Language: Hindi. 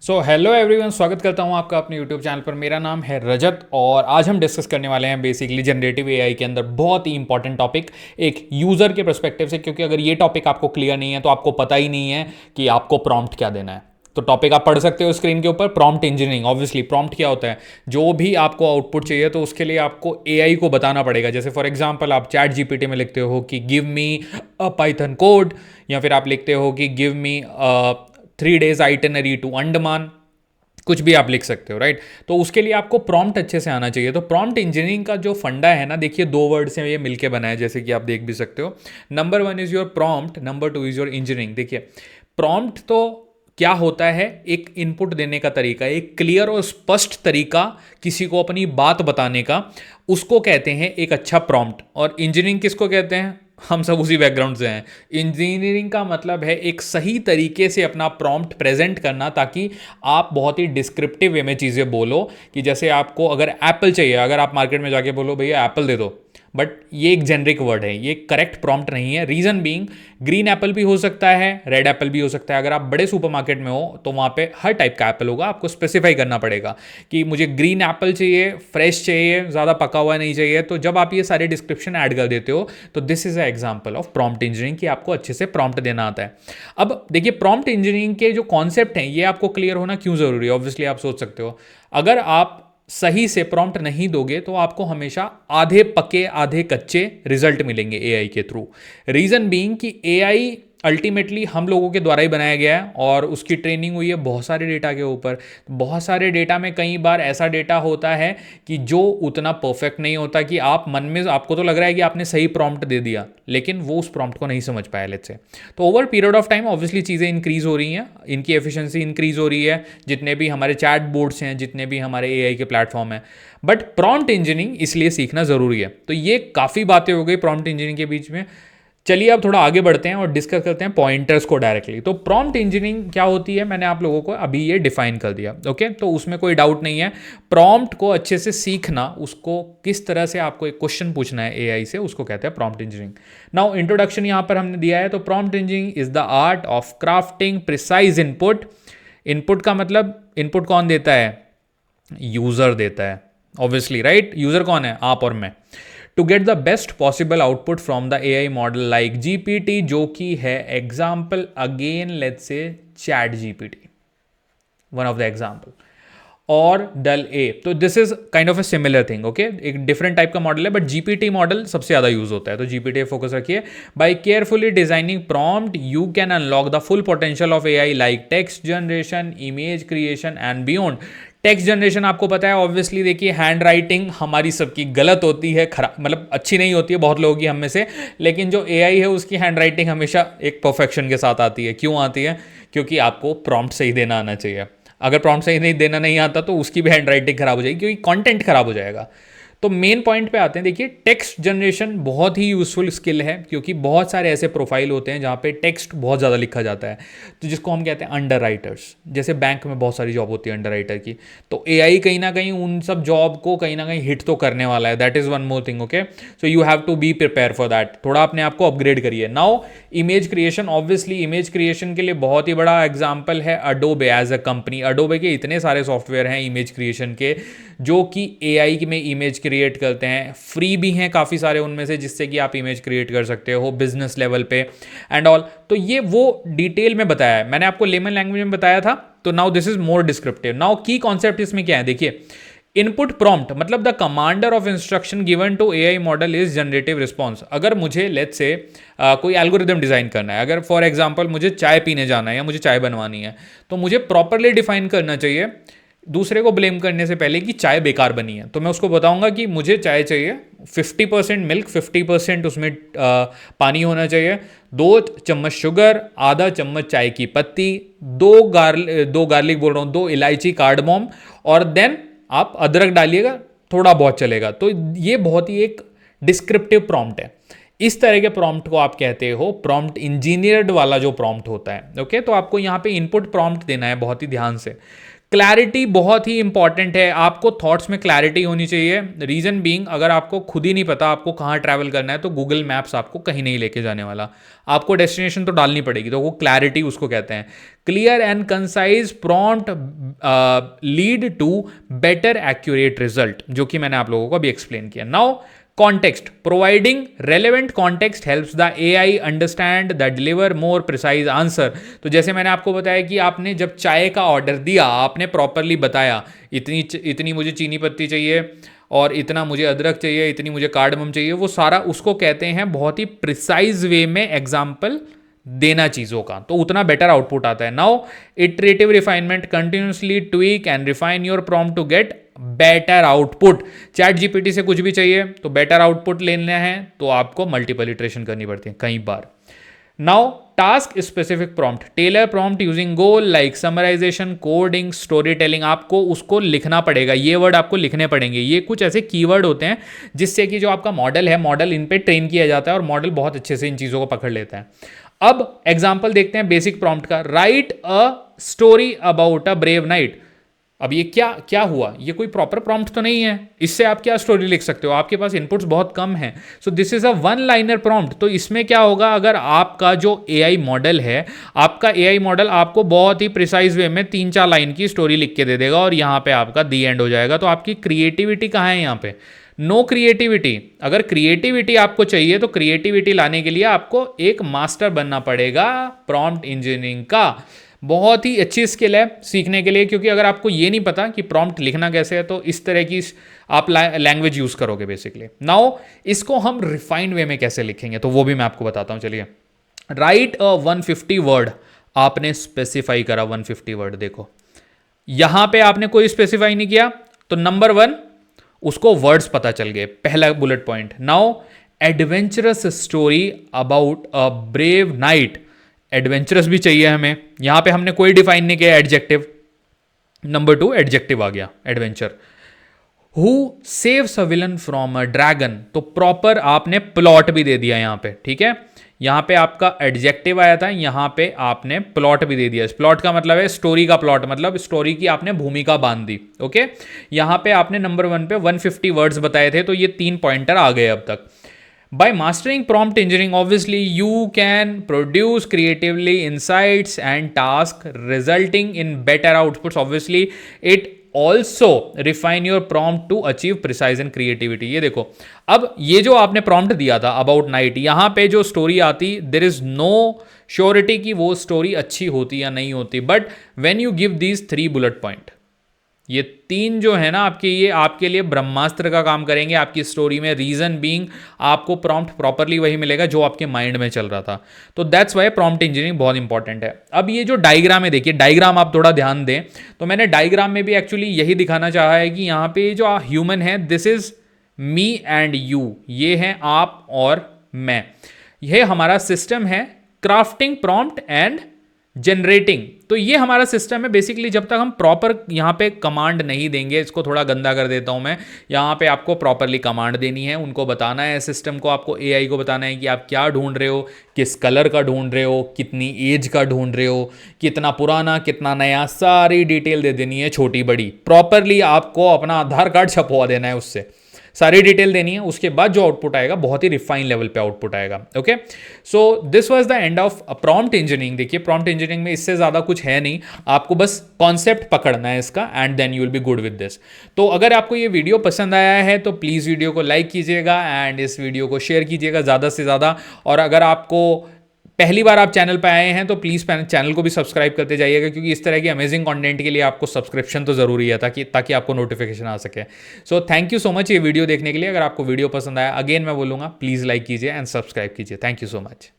सो हेलो एवरीवन, स्वागत करता हूं आपका अपने यूट्यूब चैनल पर। मेरा नाम है रजत और आज हम डिस्कस करने वाले हैं बेसिकली जनरेटिव एआई के अंदर बहुत ही इंपॉर्टेंट टॉपिक एक यूज़र के पर्सपेक्टिव से, क्योंकि अगर ये टॉपिक आपको क्लियर नहीं है तो आपको पता ही नहीं है कि आपको प्रॉम्प्ट क्या देना है। तो टॉपिक आप पढ़ सकते हो स्क्रीन के ऊपर, प्रॉम्प्ट इंजीनियरिंग। ऑब्वियसली प्रॉम्प्ट क्या होता है, जो भी आपको आउटपुट चाहिए तो उसके लिए आपको एआई को बताना पड़ेगा। जैसे फॉर एग्जांपल आप चैट जीपीटी में लिखते हो कि give me a python code, या फिर आप लिखते हो कि give me 3 days itinerary to Andaman, कुछ भी आप लिख सकते हो, राइट। तो उसके लिए आपको प्रॉम्प्ट अच्छे से आना चाहिए। तो प्रॉम्प्ट इंजीनियरिंग का जो फंडा है ना, देखिए 2 वर्ड से ये मिलके बना है, जैसे कि आप देख भी सकते हो। Number 1 is your prompt, number 2 is your engineering. देखिए प्रॉम्प्ट तो क्या होता है, एक इनपुट देने का तरीका, एक क्लियर और स्पष्ट तरीका किसी को अपनी बात बताने का, उसको कहते हैं एक अच्छा प्रॉम्प्ट। और इंजीनियरिंग किसको कहते हैं, हम सब उसी बैकग्राउंड से हैं। इंजीनियरिंग का मतलब है एक सही तरीके से अपना प्रॉम्प्ट प्रेजेंट करना, ताकि आप बहुत ही डिस्क्रिप्टिव वे में चीज़ें बोलो। कि जैसे आपको अगर एप्पल चाहिए, अगर आप मार्केट में जाके बोलो भैया एप्पल दे दो, बट ये एक जेनरिक वर्ड है, ये करेक्ट प्रॉम्प्ट नहीं है। रीजन बीइंग, ग्रीन एप्पल भी हो सकता है, रेड एप्पल भी हो सकता है। अगर आप बड़े सुपरमार्केट में हो तो वहाँ पे हर टाइप का एप्पल होगा, आपको स्पेसिफाई करना पड़ेगा कि मुझे ग्रीन एप्पल चाहिए, फ्रेश चाहिए, ज़्यादा पका हुआ नहीं चाहिए। तो जब आप ये सारे डिस्क्रिप्शन ऐड कर देते हो तो this is a example of prompt engineering, कि आपको अच्छे से प्रॉम्प्ट देना आता है। अब देखिए प्रॉम्प्ट इंजीनियरिंग के जो कॉन्सेप्ट हैं ये आपको क्लियर होना क्यों ज़रूरी है। ऑब्वियसली आप सोच सकते हो, अगर आप सही से प्रॉम्प्ट नहीं दोगे तो आपको हमेशा आधे पके आधे कच्चे रिजल्ट मिलेंगे एआई के थ्रू। रीजन बीइंग कि एआई अल्टीमेटली हम लोगों के द्वारा ही बनाया गया है और उसकी ट्रेनिंग हुई है बहुत सारे डेटा के ऊपर। बहुत सारे डेटा में कई बार ऐसा डेटा होता है कि जो उतना परफेक्ट नहीं होता, कि आप मन में आपको तो लग रहा है कि आपने सही प्रॉम्प्ट दे दिया, लेकिन वो उस प्रॉम्प्ट को नहीं समझ पाया, लेट्स से। तो over period of time obviously चीज़ें इंक्रीज हो रही हैं, इनकी एफिशिएंसी इंक्रीज हो रही है, जितने भी हमारे चैट बोर्ड्स हैं, जितने भी हमारे एआई के प्लेटफॉर्म हैं। बट प्रॉम्प्ट इंजीनियरिंग इसलिए सीखना ज़रूरी है। तो ये काफ़ी बातें हो गई प्रॉम्प्ट इंजीनियरिंग के बीच में। चलिए अब थोड़ा आगे बढ़ते हैं और डिस्कस करते हैं पॉइंटर्स को डायरेक्टली। तो प्रॉम्प्ट इंजीनियरिंग क्या होती है, मैंने आप लोगों को अभी ये डिफाइन कर दिया, ओके। तो उसमें कोई डाउट नहीं है। प्रॉम्प्ट को अच्छे से सीखना, उसको किस तरह से आपको एक क्वेश्चन पूछना है एआई से, उसको कहते हैं प्रॉम्प्ट इंजीनियरिंग। नाउ इंट्रोडक्शन यहाँ पर हमने दिया है। तो prompt engineering is the art of crafting precise input. Input का मतलब, इनपुट कौन देता है, यूजर देता है ऑब्वियसली, राइट। यूजर कौन है, आप और मैं। To get the best possible output from the AI model like GPT, जो कि है example again let's say ChatGPT, one of the example, और डल ए। तो this is kind of a similar thing, okay. एक डिफरेंट टाइप का मॉडल है, बट जीपीटी मॉडल सबसे ज़्यादा यूज होता है, तो जीपीटी फोकस रखिए। By carefully designing prompt you can unlock the full potential of AI like text generation, image creation and beyond. Text generation आपको पता है ऑब्वियसली, देखिए हैंड राइटिंग हमारी सबकी गलत होती है, खराब मतलब अच्छी नहीं होती है बहुत लोगों की हम में से, लेकिन जो एआई है उसकी हैंड राइटिंग हमेशा एक परफेक्शन के साथ आती है। क्यों आती है, क्योंकि आपको प्रॉम्प्ट सही देना आना चाहिए। अगर प्रॉम्प्ट सही नहीं देना नहीं आता तो उसकी भी हैंड राइटिंग खराब हो जाएगी, क्योंकि कंटेंट खराब हो जाएगा। तो मेन पॉइंट पे आते हैं। देखिए टेक्स्ट जनरेशन बहुत ही यूजफुल स्किल है, क्योंकि बहुत सारे ऐसे प्रोफाइल होते हैं जहाँ पे टेक्स्ट बहुत ज़्यादा लिखा जाता है, तो जिसको हम कहते हैं अंडर राइटर्स। जैसे बैंक में बहुत सारी जॉब होती है अंडर राइटर की, तो एआई कहीं ना कहीं उन सब जॉब को कहीं ना कहीं हिट तो करने वाला है। That is one more thing, okay. So you have to be prepare for that, थोड़ा अपने आप को अपग्रेड करिए। Now image creation, obviously image creation के लिए बहुत ही बड़ा एग्जाम्पल है Adobe as a company. Adobe के इतने सारे सॉफ्टवेयर हैं इमेज क्रिएशन के, जो कि एआई में इमेज क्रिएट करते हैं। फ्री भी हैं काफ़ी सारे उनमें से, जिससे कि आप इमेज क्रिएट कर सकते हो बिजनेस लेवल पे एंड ऑल। तो ये वो डिटेल में बताया है, मैंने आपको लेमन लैंग्वेज में बताया था। तो now this is more descriptive. Now की कॉन्सेप्ट इसमें क्या है, देखिए इनपुट प्रॉम्प्ट मतलब the commander of instruction given to AI model is generative response. अगर मुझे लेट्स से कोई एल्गोरिदम डिजाइन करना है, अगर फॉर एग्जांपल मुझे चाय पीने जाना है या मुझे चाय बनवानी है, तो मुझे प्रॉपरली डिफाइन करना चाहिए, दूसरे को ब्लेम करने से पहले कि चाय बेकार बनी है। तो मैं उसको बताऊंगा कि मुझे चाय चाहिए 50% मिल्क, 50% उसमें पानी होना चाहिए, 2 चम्मच शुगर, आधा चम्मच चाय की पत्ती, दो गार्लिक बोल रहा हूँ, 2 इलायची कार्डमोम, और देन आप अदरक डालिएगा, थोड़ा बहुत चलेगा। तो ये बहुत ही एक डिस्क्रिप्टिव प्रॉम्प्ट है। इस तरह के प्रॉम्प्ट को आप कहते हो प्रॉम्प्ट इंजीनियर्ड वाला जो प्रॉम्प्ट होता है, ओके। तो आपको यहाँ पे इनपुट प्रॉम्प्ट देना है बहुत ही ध्यान से। क्लैरिटी बहुत ही इंपॉर्टेंट है, आपको थॉट्स में क्लैरिटी होनी चाहिए। रीजन बीइंग, अगर आपको खुद ही नहीं पता आपको कहाँ ट्रैवल करना है तो गूगल मैप्स आपको कहीं नहीं लेके जाने वाला, आपको डेस्टिनेशन तो डालनी पड़ेगी, तो वो क्लैरिटी उसको कहते हैं। Clear and concise prompt lead to better accurate result, जो कि मैंने आप लोगों को अभी एक्सप्लेन किया। Now context, providing relevant context helps the AI understand the deliver more precise answer। तो जैसे मैंने आपको बताया कि आपने जब चाय का ऑर्डर दिया, आपने प्रॉपरली बताया इतनी मुझे चीनी पत्ती चाहिए और इतना मुझे अदरक चाहिए, इतनी मुझे कार्डमम चाहिए, वो सारा उसको कहते हैं बहुत ही प्रिसाइज वे में एग्जाम्पल देना चीज़ों का, तो उतना बेटर आउटपुट आता है। Now iterative refinement, continuously tweak and refine your prompt to get better output. ChatGPT से कुछ भी चाहिए तो बेटर आउटपुट लेना है तो आपको मल्टीपल इटरेशन करनी पड़ती है कई बार। Now task specific prompt, tailor prompt using goal like summarization, coding, story telling, आपको उसको लिखना पड़ेगा, ये वर्ड आपको लिखने पड़ेंगे। ये कुछ ऐसे कीवर्ड होते हैं जिससे कि जो आपका मॉडल है, मॉडल इन पे ट्रेन किया जाता है और मॉडल बहुत अच्छे से इन चीज़ों को पकड़ लेता है। अब एग्जाम्पल देखते हैं बेसिक प्रॉम्प्ट का। Right a story about a brave night. अब ये क्या हुआ, ये कोई प्रॉपर प्रॉम्प्ट तो नहीं है, इससे आप क्या स्टोरी लिख सकते हो, आपके पास इनपुट्स बहुत कम हैं। So this is a one liner prompt. तो इसमें क्या होगा, अगर आपका जो एआई मॉडल है, आपका एआई मॉडल आपको बहुत ही प्रिसाइज वे में 3-4 लाइन की स्टोरी लिख के दे देगा और यहाँ पे आपका दी एंड हो जाएगा। तो आपकी क्रिएटिविटी कहाँ है यहाँ पे? No creativity. अगर क्रिएटिविटी आपको चाहिए तो क्रिएटिविटी लाने के लिए आपको एक मास्टर बनना पड़ेगा प्रॉम्प्ट इंजीनियरिंग का। बहुत ही अच्छी स्किल है सीखने के लिए, क्योंकि अगर आपको ये नहीं पता कि प्रॉम्प्ट लिखना कैसे है तो इस तरह की आप लैंग्वेज यूज करोगे बेसिकली। नाउ इसको हम रिफाइंड वे में कैसे लिखेंगे तो वो भी मैं आपको बताता हूं। चलिए, राइट अ 150 वर्ड, आपने स्पेसिफाई करा 150 वर्ड। देखो यहां पे आपने कोई स्पेसिफाई नहीं किया तो नंबर 1 उसको वर्ड्स पता चल गए, पहला bullet point. Now adventurous story about a brave night, adventurous भी चाहिए हमें, यहां पे हमने कोई डिफाइन नहीं किया एडजेक्टिव। नंबर 2 एडजेक्टिव आ गया adventure. Who saves a villain from a dragon, तो प्रॉपर आपने प्लॉट भी दे दिया यहां पे, ठीक है। यहां पे आपका एडजेक्टिव आया था, यहां पे आपने प्लॉट भी दे दिया। प्लॉट का मतलब है स्टोरी का प्लॉट, मतलब स्टोरी की आपने भूमिका बांध दी। ओके, यहां पे आपने नंबर 1 पे 150 वर्ड्स बताए थे, तो ये 3 पॉइंटर आ गए अब तक। By mastering prompt engineering, obviously you can produce creatively insights and tasks resulting in better outputs. Obviously it also refine your prompt to achieve precise and creativity। ये देखो, अब ये जो आपने prompt दिया था about night, यहाँ पे जो story आती, there is no surety कि वो story अच्छी होती या नहीं होती, but when you give these 3 bullet point, ये 3 जो है ना आपके, ये आपके लिए ब्रह्मास्त्र का काम करेंगे आपकी स्टोरी में। रीजन बीइंग आपको प्रॉम्प्ट प्रॉपरली वही मिलेगा जो आपके माइंड में चल रहा था। तो दैट्स वाई प्रॉम्प्ट इंजीनियरिंग बहुत इंपॉर्टेंट है। अब ये जो डायग्राम है, देखिए डायग्राम आप थोड़ा ध्यान दें, तो मैंने डायग्राम में भी एक्चुअली यही दिखाना चाहा है कि यहाँ पे जो ह्यूमन है, this is me and you, ये है आप और मैं, यह हमारा सिस्टम है क्राफ्टिंग प्रॉम्प्ट एंड जनरेटिंग। तो ये हमारा सिस्टम है बेसिकली। जब तक हम प्रॉपर यहाँ पे कमांड नहीं देंगे, इसको थोड़ा गंदा कर देता हूँ मैं, यहाँ पे आपको प्रॉपरली कमांड देनी है, उनको बताना है सिस्टम को, आपको एआई को बताना है कि आप क्या ढूंढ रहे हो, किस कलर का ढूंढ रहे हो, कितनी एज का ढूंढ रहे हो, कितना पुराना कितना नया, सारी डिटेल दे देनी है छोटी बड़ी। प्रॉपरली आपको अपना आधार कार्ड छपवा देना है, उससे सारी डिटेल देनी है। उसके बाद जो आउटपुट आएगा बहुत ही रिफाइन लेवल पे आउटपुट आएगा। Okay, so this was the end of prompt engineering. देखिए प्रॉम्प्ट इंजीनियरिंग में इससे ज़्यादा कुछ है नहीं, आपको बस कॉन्सेप्ट पकड़ना है इसका and then you will be good with this. तो अगर आपको ये वीडियो पसंद आया है तो प्लीज़ वीडियो को लाइक कीजिएगा एंड इस वीडियो को शेयर कीजिएगा ज़्यादा से ज़्यादा। और अगर आपको पहली बार आप चैनल पर आए हैं तो प्लीज़ चैनल को भी सब्सक्राइब करते जाइएगा, क्योंकि इस तरह की अमेजिंग कंटेंट के लिए आपको सब्सक्रिप्शन तो ज़रूरी है ताकि आपको नोटिफिकेशन आ सके। So thank you so much ये वीडियो देखने के लिए। अगर आपको वीडियो पसंद आया, अगेन मैं बोलूँगा प्लीज़ लाइक कीजिए एंड सब्सक्राइब कीजिए। Thank you so much.